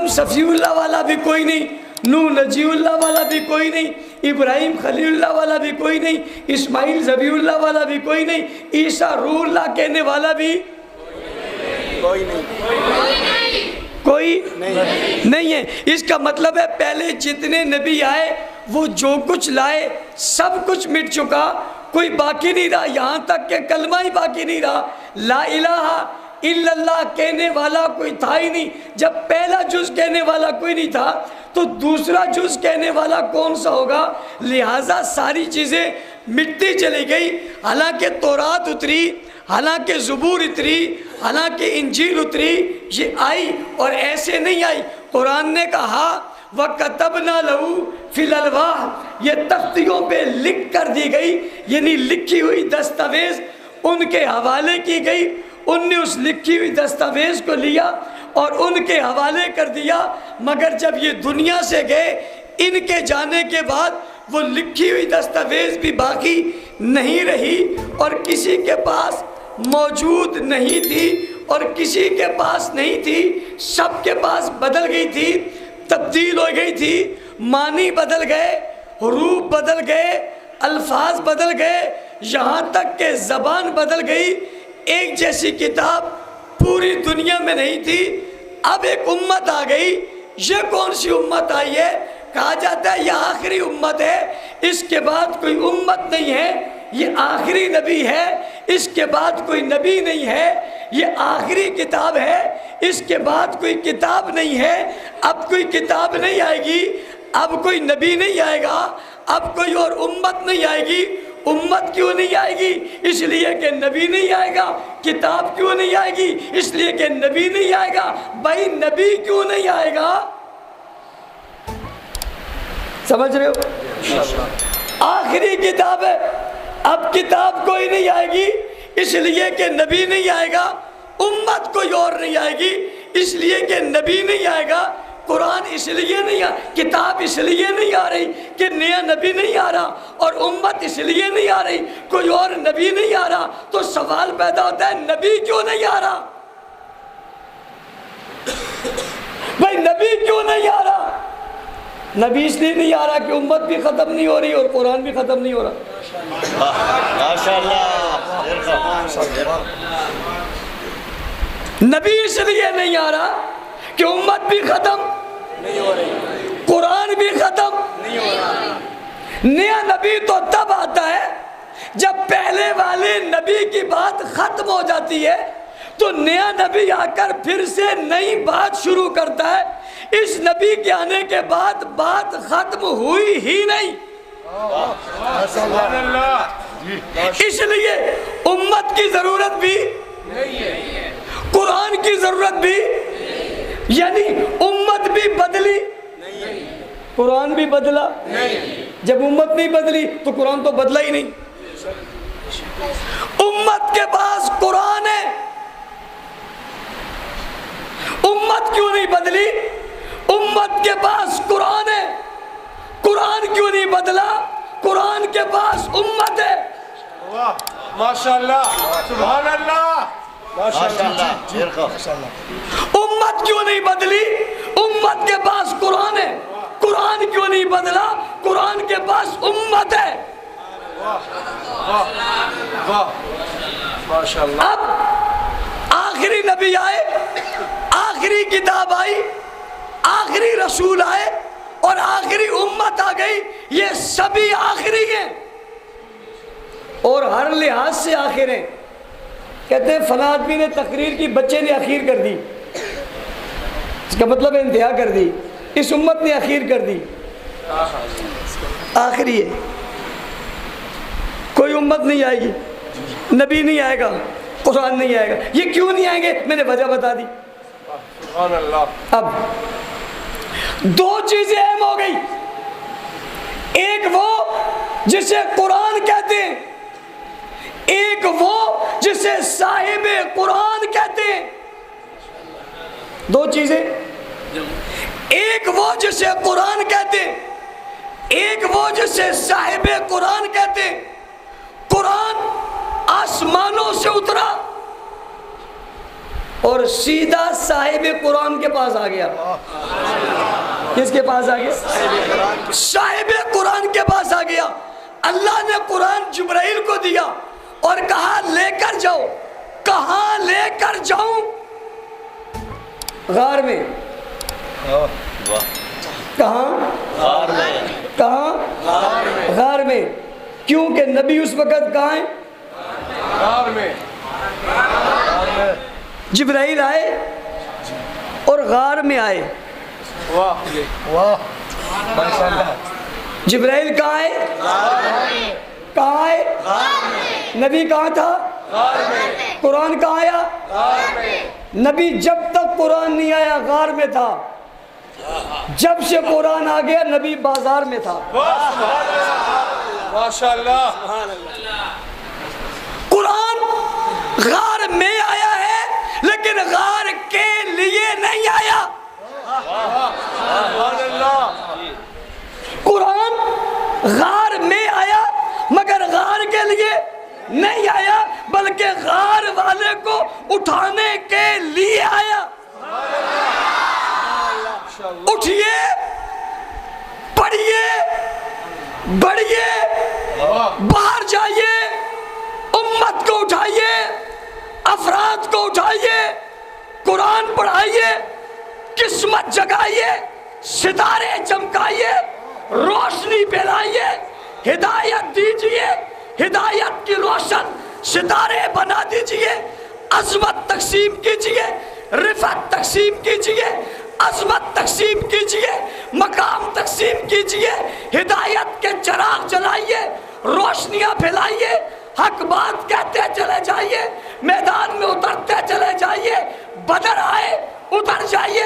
آدم صفی اللہ والا بھی کوئی نہیں، نوح نجی اللہ والا بھی کوئی نہیں، ابراہیم خلیل اللہ والا بھی کوئی نہیں، اسماعیل ذبیح اللہ والا بھی کوئی نہیں، عیسیٰ روح اللہ کہنے والا بھی کوئی نہیں ہے۔ اس کا مطلب ہے پہلے جتنے نبی آئے وہ جو کچھ لائے سب کچھ مٹ چکا، کوئی باقی نہیں رہا، یہاں تک کہ کلمہ ہی باقی نہیں رہا، لا الہ الا اللہ کہنے والا کوئی تھا ہی نہیں۔ جب پہلا جز کہنے والا کوئی نہیں تھا تو دوسرا جز کہنے والا کون سا ہوگا؟ لہٰذا ساری چیزیں مٹتی چلی گئی۔ حالانکہ تورات اتری، حالانکہ زبور اتری، حالانکہ انجیل اتری، یہ آئی اور ایسے نہیں آئی۔ قرآن نے کہا وَكَتَبْنَا لَهُ فِي الْأَلْوَاحِ، یہ تختیوں پہ لکھ کر دی گئی، یعنی لکھی ہوئی دستاویز ان کے حوالے کی گئی۔ ان نے اس لکھی ہوئی دستاویز کو لیا اور ان کے حوالے کر دیا، مگر جب یہ دنیا سے گئے ان کے جانے کے بعد وہ لکھی ہوئی دستاویز بھی باقی نہیں رہی اور کسی کے پاس موجود نہیں تھی اور کسی کے پاس نہیں تھی، سب کے پاس بدل گئی تھی، تبدیل ہو گئی تھی، معنی بدل گئے، حروف بدل گئے، الفاظ بدل گئے، یہاں تک کہ زبان بدل گئی۔ ایک جیسی کتاب پوری دنیا میں نہیں تھی، اب ایک امت آ گئی۔ یہ کون سی امت آئی ہے؟ کہا جاتا ہے یہ آخری امت ہے، اس کے بعد کوئی امت نہیں ہے، یہ آخری نبی ہے، اس کے بعد کوئی نبی نہیں ہے، یہ آخری کتاب ہے، اس کے بعد کوئی کتاب نہیں ہے۔ اب کوئی کتاب نہیں آئے گی، اب کوئی نبی نہیں آئے گا، اب کوئی اور امت نہیں آئے گی۔ امت کیوں نہیں آئے گی؟ اس لیے کہ نبی نہیں آئے گا۔ کتاب کیوں نہیں آئے گی؟ اس لیے کہ نبی نہیں آئے گا۔ بھائی نبی کیوں نہیں آئے گا؟ سمجھ رہے ہو؟ آخری کتاب ہے، اب کتاب کوئی نہیں آئے گی اس لیے کہ نبی نہیں آئے گا، امت کوئی اور نہیں آئے گی اس لیے کہ نبی نہیں آئے گا، قرآن اس لیے نہیں کتاب اس لیے نہیں آ رہی کہ نیا نبی نہیں آ رہا، اور امت اس لیے نہیں آ رہی کوئی اور نبی نہیں آ رہا۔ تو سوال پیدا ہوتا ہے نبی کیوں نہیں آ رہا؟ بھائی نبی کیوں نہیں آ رہا؟ نبی اس لیے نہیں آ رہا کہ امت بھی ختم نہیں ہو رہی اور قرآن بھی ختم نہیں ہو رہا۔ نبی اس لیے نہیں آ رہا کہ امت بھی ختم نہیں ہو رہی، قرآن بھی ختم نہیں ہو رہا۔ نیا نبی تو تب آتا ہے جب پہلے والے نبی کی بات ختم ہو جاتی ہے، تو نیا نبی آ کر پھر سے نئی بات شروع کرتا ہے۔ اس نبی کے آنے کے بعد بات ختم ہوئی ہی نہیں، اس لیے امت کی ضرورت بھی قرآن کی ضرورت بھی، یعنی امت بھی بدلی قرآن بھی بدلا۔ جب امت نہیں بدلی تو قرآن تو بدلا ہی نہیں۔ امت کے پاس قرآن ہے، امت کیوں نہیں بدلی؟ امت کے پاس قرآن ہے، قرآن کیوں نہیں بدلا؟ قرآن کے پاس امت ہے۔ ماشاءاللہ، سبحان اللہ، امت کیوں نہیں بدلی؟ امت کے پاس قرآن ہے، قرآن کیوں نہیں بدلا؟ قرآن کے پاس امت ہے۔ اب آخری نبی آئے، آخری کتاب آئی، آخری رسول آئے اور آخری امت آ گئی، یہ سبھی آخری ہیں اور ہر لحاظ سے آخر ہیں۔ کہتے ہیں فلاں آدمی نے تقریر کی، بچے نے اخیر کر دی، اس کا مطلب ہے انتہا کر دی، اس امت نے اخیر کر دی، آخری ہے۔ کوئی امت نہیں آئے گی، نبی نہیں آئے گا، قرآن نہیں آئے گا۔ یہ کیوں نہیں آئیں گے؟ میں نے وجہ بتا دی۔ اب دو چیزیں اہم ہو گئی، ایک وہ جسے قرآن کہتے ہیں، ایک وہ جسے صاحب قرآن کہتے ہیں۔ دو چیزیں، ایک وہ جسے قرآن کہتے ہیں، ایک وہ جسے صاحب قرآن کہتے ہیں۔ قرآن آسمانوں سے اترا، اور سیدھا صاحب قرآن کے پاس آ گیا. کس کے پاس آ گیا؟ صاحب قرآن کے پاس آ گیا. اللہ نے قرآن جبرائیل کو دیا اور کہا لے کر جاؤ. کہاں لے کر جاؤں؟ غار میں. کہاں؟ کہاں؟ غار میں. کیونکہ نبی اس وقت کہاں ہیں؟ غار میں. جبرائیل آئے اور غار میں آئے. جبرائیل کہاں ہے؟ کہاں ہے؟ نبی کہاں تھا؟ قرآن کہاں آیا؟ نبی جب تک قرآن نہیں آیا غار میں تھا. جب سے قرآن آ گیا نبی بازار میں تھا. ماشاءاللہ. قرآن غار میں آیا ہے لیکن غار کے لیے نہیں آیا. قرآن غار میں آیا مگر غار کے لیے نہیں آیا بلکہ غار والے کو اٹھانے کے لیے آیا. اٹھئے، پڑھئے، بڑھئے، باہر جائیے، امت کو اٹھائیے، افراد کو اٹھائیے، قرآن پڑھائیے، قسمت جگائیے، ستارے چمکائیے، روشنی پھیلائیے، ہدایت دیجئے، ہدایت کی روشن ستارے بنا دیجئے، عظمت تقسیم کیجئے، رفعت تقسیم کیجئے، عظمت تقسیم کیجئے، مقام تقسیم کیجئے، ہدایت کے چراغ جلائیے، روشنیاں پھیلائیے، حق بات کہتے چلے جائیے، میدان میں اترتے چلے جائیے. بدر آئے اتر جائیے،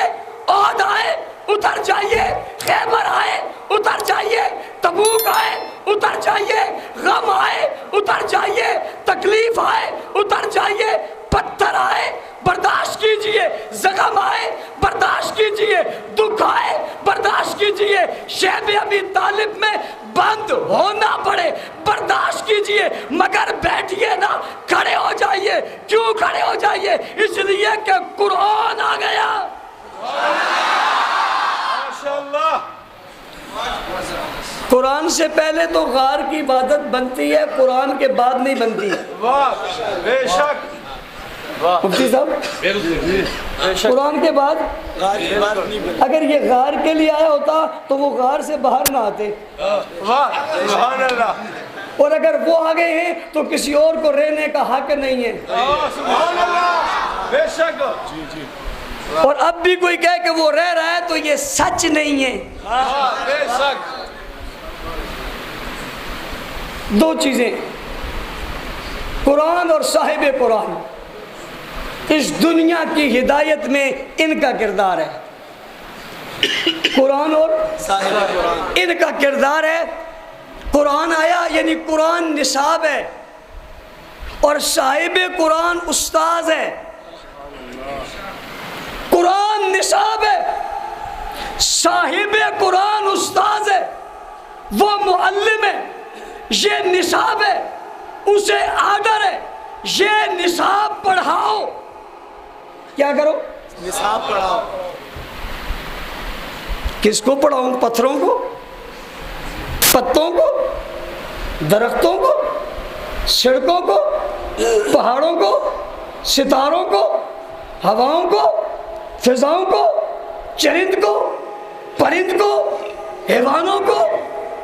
احد آئے اتر جائیے، خیبر آئے اتر جائیے، تبوک آئے اتر جائیے، غم آئے اتر جائیے، تکلیف آئے اتر جائیے، پتھر آئے برداشت کیجئے، زخم آئے برداشت کیجئے، دکھ آئے برداشت کیجئے، شیب ابی طالب میں بند ہونا پڑے برداشت کیجئے، مگر بیٹھئے نہ، کھڑے ہو جائیے. کیوں کھڑے ہو جائیے؟ اس لیے کہ قرآن آ گیا. قرآن سے پہلے تو غار کی عبادت بنتی ہے، قرآن کے بعد نہیں بنتی. بے شک مفتی صاحب، قرآن کے بعد اگر یہ غار کے لیے آیا ہوتا تو وہ غار سے باہر نہ آتے. سبحان اللہ. اور اگر وہ آ گئے ہیں تو کسی اور کو رہنے کا حق نہیں ہے. سبحان اللہ. بے شک. اور اب بھی کوئی کہے کہ وہ رہ رہا ہے تو یہ سچ نہیں ہے. بے شک. دو چیزیں، قرآن اور صاحب قرآن، اس دنیا کی ہدایت میں ان کا کردار ہے. قرآن اور صاحب قرآن ان کا کردار ہے. قرآن آیا یعنی قرآن نصاب ہے اور صاحب قرآن استاذ ہے. قرآن نصاب ہے، صاحب قرآن استاذ ہے، وہ معلم ہے. یہ نصاب ہے، اسے آرڈر ہے یہ نصاب پڑھاؤ. کیا کرو؟ نصاب پڑھاؤ. کس کو پڑھاؤں؟ پتھروں کو، پتوں کو، درختوں کو، سڑکوں کو، پہاڑوں کو، ستاروں کو، ہواؤں کو، فضاؤں کو، چرند کو، پرند کو، حیوانوں کو،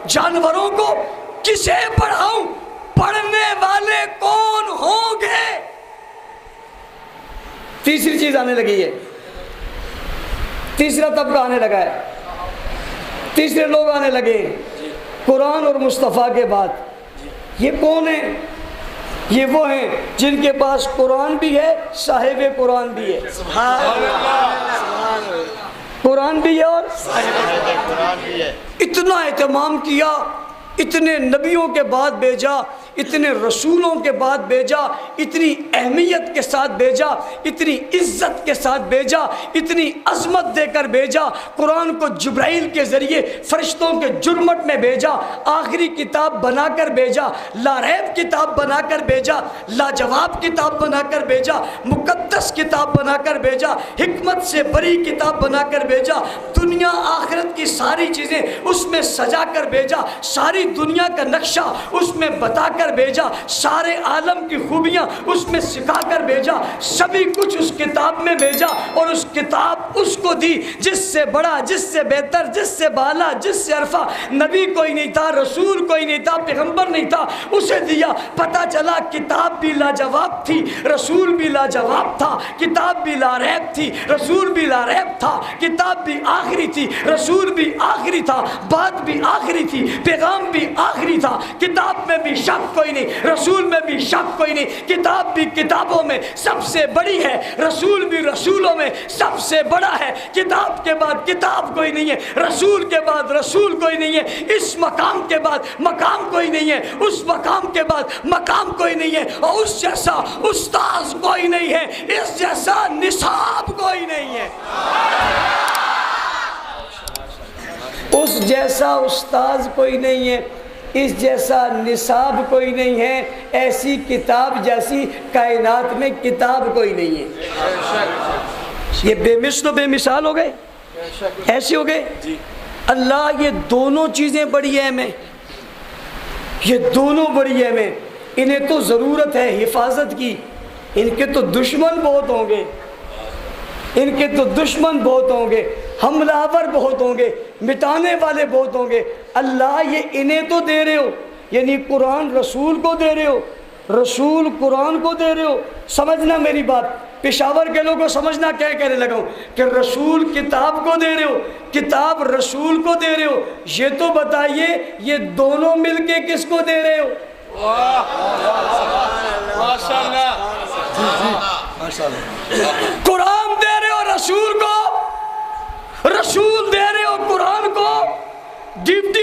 جانوروں کو؟ کسے پڑھاؤں؟ پڑھنے والے کون ہوں گے؟ تیسری چیز آنے لگی ہے، تیسرا طبقہ آنے لگا ہے، تیسرے لوگ آنے لگے قرآن اور مصطفیٰ کے بعد. یہ کون ہیں؟ یہ وہ ہیں جن کے پاس قرآن بھی ہے، صاحب قرآن بھی ہے. قرآن بھی ہے اور اتنا اہتمام کیا، اتنے نبیوں کے بعد بھیجا، اتنے رسولوں کے بعد بھیجا، اتنی اہمیت کے ساتھ بھیجا، اتنی عزت کے ساتھ بھیجا، اتنی عظمت دے کر بھیجا، قرآن کو جبرائیل کے ذریعے فرشتوں کے جرمٹ میں بھیجا، آخری کتاب بنا کر بھیجا، لا ریب کتاب بنا کر بھیجا، لاجواب کتاب بنا کر بھیجا، مقدس کتاب بنا کر بھیجا، حکمت سے بری کتاب بنا کر بھیجا، دنیا آخرت کی ساری چیزیں اس میں سجا کر بھیجا، ساری دنیا کا نقشہ اس میں بتا کر بھیجا، سارے عالم کی خوبیاں اس میں سکھا کر بھیجا، سبھی کچھ اس کتاب میں بھیجا، اور اس کتاب اس کو دی جس سے بڑا، جس سے بہتر، جس سے بالا، جس سے عرفہ نبی کوئی نہیں تھا، رسول کوئی نہیں تھا، پیغمبر نہیں تھا، اسے دیا۔ پتہ چلا کتاب بھی لاجواب تھی، رسول بھی لاجواب تھا، کتاب بھی لا ریب تھی، رسول بھی لا ریب تھا، کتاب بھی آخری تھی، رسول بھی آخری تھا، بات بھی آخری تھی، پیغام بھی آخری تھا، کتاب میں بھی شک کوئی نہیں، رسول میں بھی شک کوئی نہیں، کتاب بھی کتابوں میں سب سے بڑی ہے، رسول بھی رسولوں میں سب سے بڑا ہے، کتاب کے بعد کتاب کوئی نہیں ہے، رسول کے بعد رسول کوئی نہیں ہے، اس مقام کے بعد مقام کوئی نہیں ہے، اس مقام کے بعد مقام کوئی نہیں ہے، اور اس جیسا استاذ کوئی نہیں ہے، اس جیسا نصاب کوئی نہیں ہے، اس جیسا استاذ کوئی نہیں ہے، اس جیسا نصاب کوئی نہیں ہے، ایسی کتاب جیسی کائنات میں کتاب کوئی نہیں ہے۔ یہ بے مثل و بے مثال ہو گئے، ایسے ہو گئے۔ اللہ یہ دونوں چیزیں بڑی اہم ہیں، یہ دونوں بڑی اہم ہیں، انہیں تو ضرورت ہے حفاظت کی، ان کے تو دشمن بہت ہوں گے، ان کے تو دشمن بہت ہوں گے، حملہ آور بہت ہوں گے، مٹانے والے بہت ہوں گے۔ اللہ یہ انہیں تو دے رہے ہو، یعنی قرآن رسول کو دے رہے ہو، رسول قرآن کو دے رہے ہو۔ سمجھنا میری بات، پشاور کے لوگوں کو سمجھنا کیا کہنے لگا ہوں کہ رسول کتاب کو دے رہے ہو، کتاب رسول کو دے رہے ہو، یہ تو بتائیے یہ دونوں مل کے کس کو دے رہے ہو؟ قرآن دے رہے ہو رسول کو، رسول دے رہے ہو قرآن کو، ڈپٹی